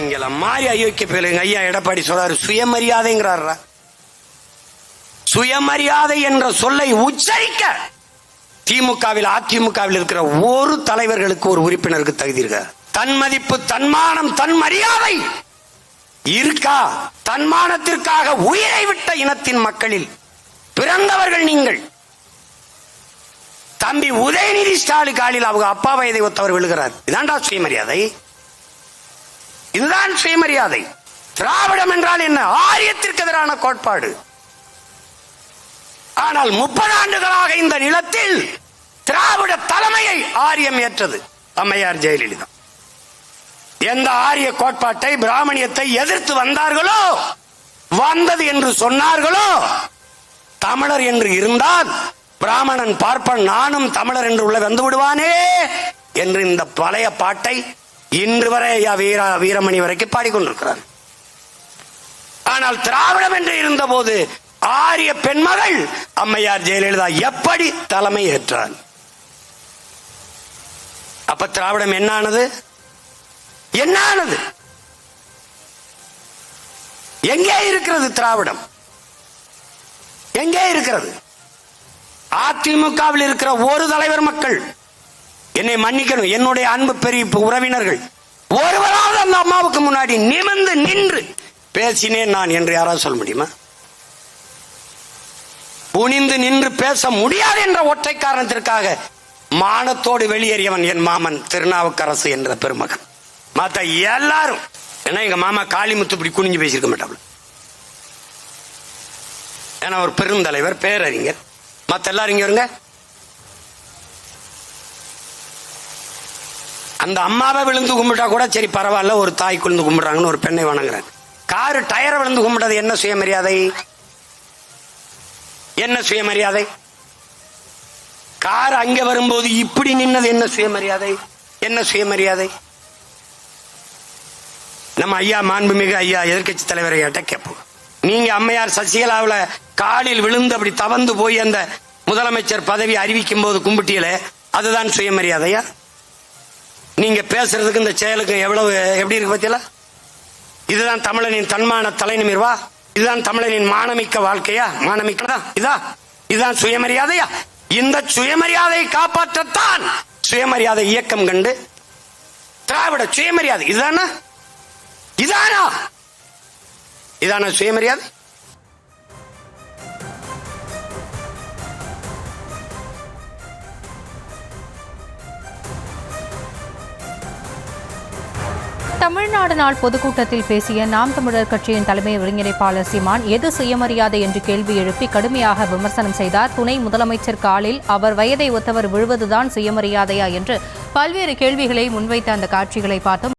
இங்கெல்லாம் மாறி அயோக்கிய பேருங்க. ஐயா எடப்பாடி சொல்றாரு சுயமரியாதைங்கிறாரா. சுயமரியாதை என்ற சொல்லை உச்சரிக்க திமுகவில் அதிமுகவில் இருக்கிற ஒரு தலைவர்களுக்கு ஒரு உறுப்பினருக்கு தகுதி இருக்க. தன் மதிப்பு, தன்மானம், தன் மரியாதை இருக்கா? தன்மானத்திற்காக உயிரை விட்ட இனத்தின் மக்களில் பிறந்தவர்கள் நீங்கள். தம்பி உதயநிதி ஸ்டாலின் காலில் அவங்க அப்பா வயதை ஒத்தவர் விழுகிறார். இதான்டா சுயமரியாதை. இதுதான் சுயமரியாதை. திராவிடம் என்றால் என்ன? ஆரியத்திற்கு எதிரான கோட்பாடு. ஆனால் 30 ஆண்டுகளாக இந்த நிலத்தில் திராவிட தலைமையை ஆரியம் ஏற்றது அம்மையார் ஜெயலலிதா. எந்த ஆரிய கோட்பாட்டை, பிராமணியத்தை எதிர்த்து வந்தார்களோ, வந்தது என்று சொன்னார்களோ, தமிழர் என்று இருந்தால் பிராமணன் பார்ப்பன் நானும் தமிழர் என்று உள்ள வந்து விடுவானே என்று இந்த பழைய பாட்டை இன்று வரை வீரமணி வரைக்கும் பாடிக்கொண்டிருக்கிறார். ஆனால் திராவிடம் என்று இருந்த போது ஆரிய பெண்மகள் அம்மையார் ஜெயலலிதா எப்படி தலைமை ஏற்றார்? அப்ப திராவிடம் என்ன ஆனது? என்ன ஆனது? எங்கே இருக்கிறது திராவிடம்? எங்கே இருக்கிறது? அதிமுகவில் இருக்கிற ஒரு தலைவர் மக்கள், என்னை மன்னிக்கணும், என்னுடைய அன்பு பெரிய உறவினர்கள், ஒருவராவது அந்த அம்மாவுக்கு முன்னாடி நிமிர்ந்து நின்று பேசினேன் நான் என்று யாராவது சொல்ல முடியுமா? குனிந்து நின்று பேச முடியாது என்ற ஒற்றை காரணத்திற்காக மானத்தோடு வெளியேறியவன் என் மாமன் திருநாவுக்கரசு என்ற பெருமகன். மற்ற எல்லாரும் ஏன்னா எங்க மாமா காளிமுத்து இப்படி குனிஞ்சு பேசியிருக்க மாட்டாங்க. ஏன்னா ஒரு பெருந்தலைவர், பேரறிஞர். மற்ற எல்லாரும் இங்க இருங்க. அந்த அம்மாவை விழுந்து கும்பிட்டா கூட சரி பரவாயில்ல, ஒரு தாய் குழுந்து கும்பிடுறாங்கன்னு ஒரு பெண்ணை வணங்குறாங்க. காரு டயரை விழுந்து கும்பிட்டது என்ன சுயமரியாதை? என்ன சுயமரியாதை? கார் அங்க வரும்போது இப்படி நின்னது என்ன சுயமரியாதை? என்ன சுயமரியாதை? நம்ம ஐயா மாண்புமிகு ஐயா எதிர்கட்சி தலைவரை கேட்போம். நீங்க அம்மையார் சசிகலாவில் காலில் விழுந்து அப்படி தவந்து போய் அந்த முதலமைச்சர் பதவி அறிவிக்கும் போது கும்பிட்டியலே, அதுதான் சுயமரியாதையா? நீங்க பேசுறதுக்கு இந்த செயலுக்கு எவ்வளவு எப்படி இருக்கு பத்தியல? இதுதான் தமிழனின் தன்மான தலை நிமிர்வா? இதுதான் தமிழனின் மானமிக்க வாழ்க்கையா? மானமிக்கதா இதா? இதுதான் சுயமரியாதையா? இந்த சுயமரியாதையை காப்பாற்றத்தான் சுயமரியாதை இயக்கம் கண்டு திராவிட சுயமரியாதை இதுதானா? இதானா? இதான சுயமரியாதை? தமிழ்நாடு நாள் பொதுக்கூட்டத்தில் பேசிய நாம் தமிழர் கட்சியின் தலைமை ஒருங்கிணைப்பாளர் சீமான் எது சுயமரியாதை என்று கேள்வி எழுப்பி கடுமையாக விமர்சனம் செய்தார். துணை முதலமைச்சர் காலில் அவர் வயதை ஒத்தவர் விழுவதுதான் சுயமரியாதையா என்று பல்வேறு கேள்விகளை முன்வைத்த அந்த காட்சிகளை பார்த்தோம்.